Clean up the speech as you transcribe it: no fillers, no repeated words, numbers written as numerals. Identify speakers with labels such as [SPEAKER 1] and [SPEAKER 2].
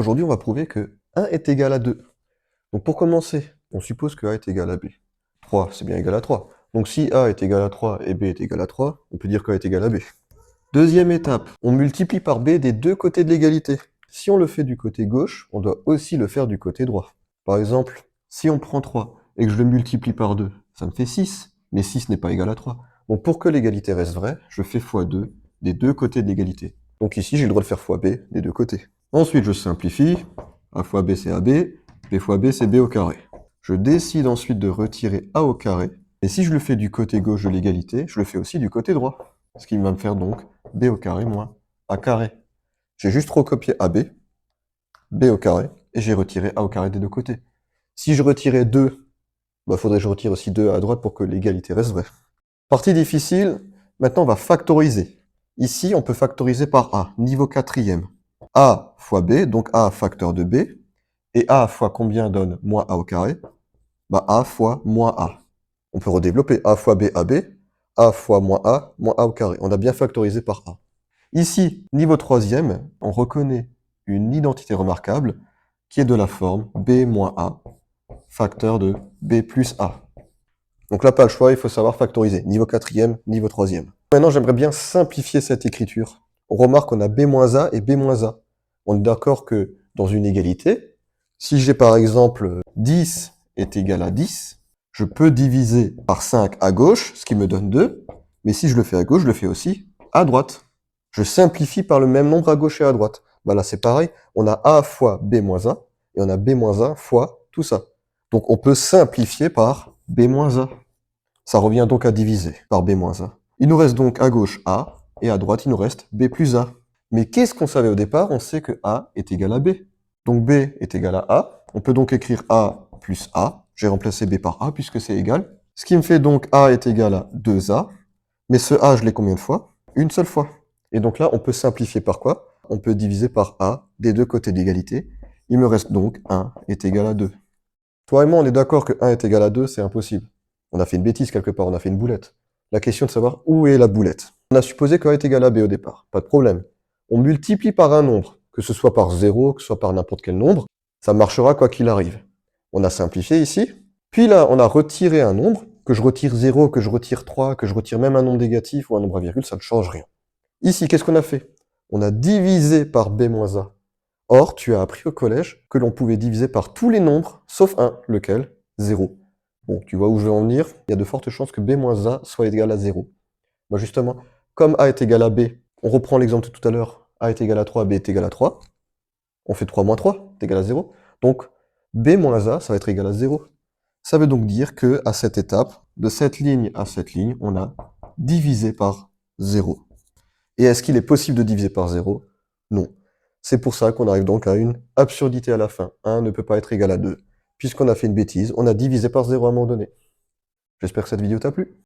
[SPEAKER 1] Aujourd'hui, on va prouver que 1 est égal à 2. Donc pour commencer, on suppose que A est égal à B. 3, c'est bien égal à 3. Donc si A est égal à 3 et B est égal à 3, on peut dire qu'A est égal à B. Deuxième étape, on multiplie par B des deux côtés de l'égalité. Si on le fait du côté gauche, on doit aussi le faire du côté droit. Par exemple, si on prend 3 et que je le multiplie par 2, ça me fait 6, mais 6 n'est pas égal à 3. Donc pour que l'égalité reste vraie, je fais fois 2 des deux côtés de l'égalité. Donc ici, j'ai le droit de faire fois B des deux côtés. Ensuite, je simplifie. A fois B, c'est AB. B fois B, c'est B au carré. Je décide ensuite de retirer A au carré. Et si je le fais du côté gauche de l'égalité, je le fais aussi du côté droit. Ce qui va me faire donc B au carré moins A carré. J'ai juste recopié AB, B au carré, et j'ai retiré A au carré des deux côtés. Si je retirais 2, faudrait que je retire aussi 2 à droite pour que l'égalité reste vraie. Partie difficile, maintenant on va factoriser. Ici, on peut factoriser par A, niveau quatrième. A fois B, donc A facteur de B, et A fois combien donne moins A au carré? A fois moins A. On peut redévelopper A fois B, AB, A fois moins A au carré. On a bien factorisé par A. Ici, niveau troisième, on reconnaît une identité remarquable qui est de la forme B moins A, facteur de B plus A. Donc là, pas le choix, il faut savoir factoriser. Niveau quatrième, niveau troisième. Maintenant, j'aimerais bien simplifier cette écriture. On remarque qu'on a B moins A et B moins A. On est d'accord que dans une égalité, si j'ai par exemple 10 est égal à 10, je peux diviser par 5 à gauche, ce qui me donne 2. Mais si je le fais à gauche, je le fais aussi à droite. Je simplifie par le même nombre à gauche et à droite. Là, c'est pareil. On a A fois B moins A et on a B moins A fois tout ça. Donc, on peut simplifier par B moins A. Ça revient donc à diviser par B moins A. Il nous reste donc à gauche A, et à droite, il nous reste B plus A. Mais qu'est-ce qu'on savait au départ? On sait que A est égal à B. Donc B est égal à A. On peut donc écrire A plus A. J'ai remplacé B par A puisque c'est égal. Ce qui me fait donc A est égal à 2A. Mais ce A, je l'ai combien de fois? Une seule fois. Et donc là, on peut simplifier par quoi? On peut diviser par A des deux côtés de l'égalité. Il me reste donc 1 est égal à 2. Toi et moi, on est d'accord que 1 est égal à 2, c'est impossible. On a fait une bêtise quelque part, on a fait une boulette. La question de savoir où est la boulette. On a supposé que A est égal à B au départ, pas de problème. On multiplie par un nombre, que ce soit par 0, que ce soit par n'importe quel nombre, ça marchera quoi qu'il arrive. On a simplifié ici, puis là, on a retiré un nombre, que je retire 0, que je retire 3, que je retire même un nombre négatif ou un nombre à virgule, ça ne change rien. Ici, qu'est-ce qu'on a fait? On a divisé par B moins A. Or, tu as appris au collège que l'on pouvait diviser par tous les nombres, sauf un, lequel? 0. Bon, tu vois où je veux en venir? Il y a de fortes chances que B moins A soit égal à 0. Justement, comme A est égal à B, on reprend l'exemple de tout à l'heure, A est égal à 3, B est égal à 3. On fait 3 moins 3, c'est égal à 0. Donc, B moins A, ça va être égal à 0. Ça veut donc dire que à cette étape, de cette ligne à cette ligne, on a divisé par 0. Et est-ce qu'il est possible de diviser par 0? Non. C'est pour ça qu'on arrive donc à une absurdité à la fin. 1 ne peut pas être égal à 2. Puisqu'on a fait une bêtise, on a divisé par 0 à un moment donné. J'espère que cette vidéo t'a plu.